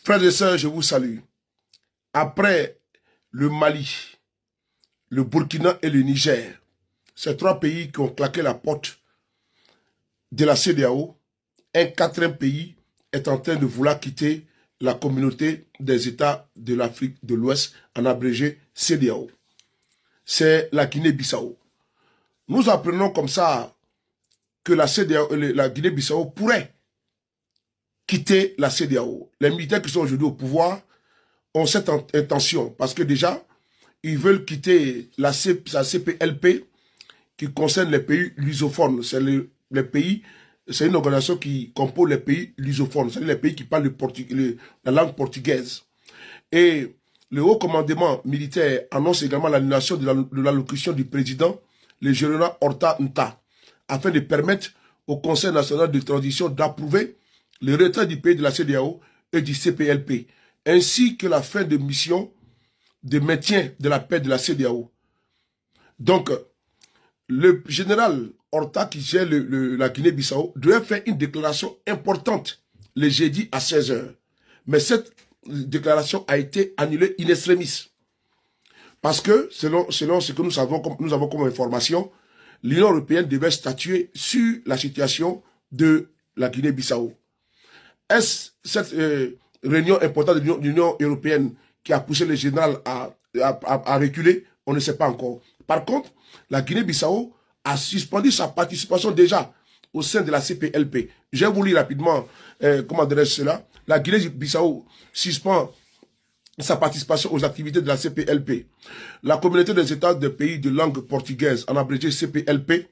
Frères et sœurs, je vous salue. Après le Mali, le Burkina et le Niger, ces trois pays qui ont claqué la porte de la CEDEAO, un quatrième pays est en train de vouloir quitter la communauté des États de l'Afrique de l'Ouest, en abrégé CEDEAO. C'est la Guinée-Bissau. Nous apprenons comme ça que la Guinée-Bissau pourrait quitter la CEDEAO. Les militaires qui sont aujourd'hui au pouvoir ont cette intention parce que déjà, ils veulent quitter la CPLP qui concerne les pays lusophones. C'est les pays, c'est une organisation qui compose les pays lusophones, c'est-à-dire les pays qui parlent la langue portugaise. Et le haut commandement militaire annonce également l'annulation de l'allocution du président, le général Horta Nta, afin de permettre au Conseil national de transition d'approuver le retrait du pays de la CEDEAO et du CPLP, ainsi que la fin de mission de maintien de la paix de la CEDEAO. Donc, le général Horta, qui gère la Guinée-Bissau, devait faire une déclaration importante le jeudi à 16 h. Mais cette déclaration a été annulée in extremis. Parce que, selon ce que nous avons comme information, l'Union européenne devait statuer sur la situation de la Guinée-Bissau. Est-ce cette réunion importante de l'Union européenne qui a poussé le général à reculer? On ne sait pas encore. Par contre, la Guinée-Bissau a suspendu sa participation déjà au sein de la CPLP. Je vais vous lire rapidement comment dirais-je cela. La Guinée-Bissau suspend sa participation aux activités de la CPLP. La communauté des États des pays de langue portugaise, en abrégé CPLP,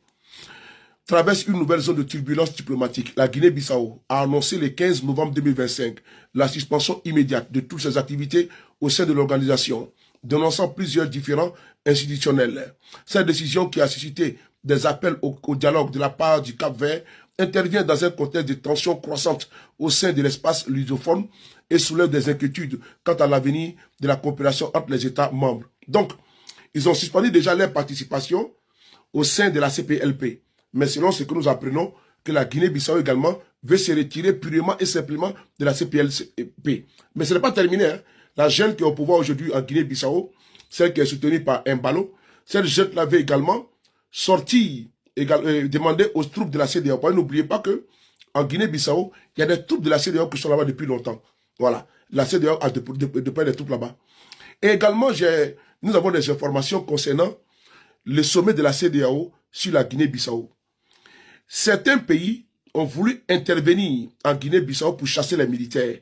traverse une nouvelle zone de turbulence diplomatique. La Guinée-Bissau a annoncé le 15 novembre 2025 la suspension immédiate de toutes ses activités au sein de l'organisation, dénonçant plusieurs différends institutionnels. Cette décision, qui a suscité des appels au dialogue de la part du Cap-Vert, intervient dans un contexte de tensions croissantes au sein de l'espace lusophone et soulève des inquiétudes quant à l'avenir de la coopération entre les États membres. Donc, ils ont suspendu déjà leur participation au sein de la CPLP. Mais selon ce que nous apprenons, que la Guinée-Bissau également veut se retirer purement et simplement de la CPLP. Mais ce n'est pas terminé. Hein. La jeune qui est au pouvoir aujourd'hui en Guinée-Bissau, celle qui est soutenue par Embalo, cette jeune l'avait également sorti, demandé aux troupes de la CEDEAO. N'oubliez pas que en Guinée-Bissau, il y a des troupes de la CEDEAO qui sont là-bas depuis longtemps. Voilà. La CEDEAO a des troupes là-bas. Et également, nous avons des informations concernant le sommet de la CEDEAO sur la Guinée-Bissau. Certains pays ont voulu intervenir en Guinée-Bissau pour chasser les militaires.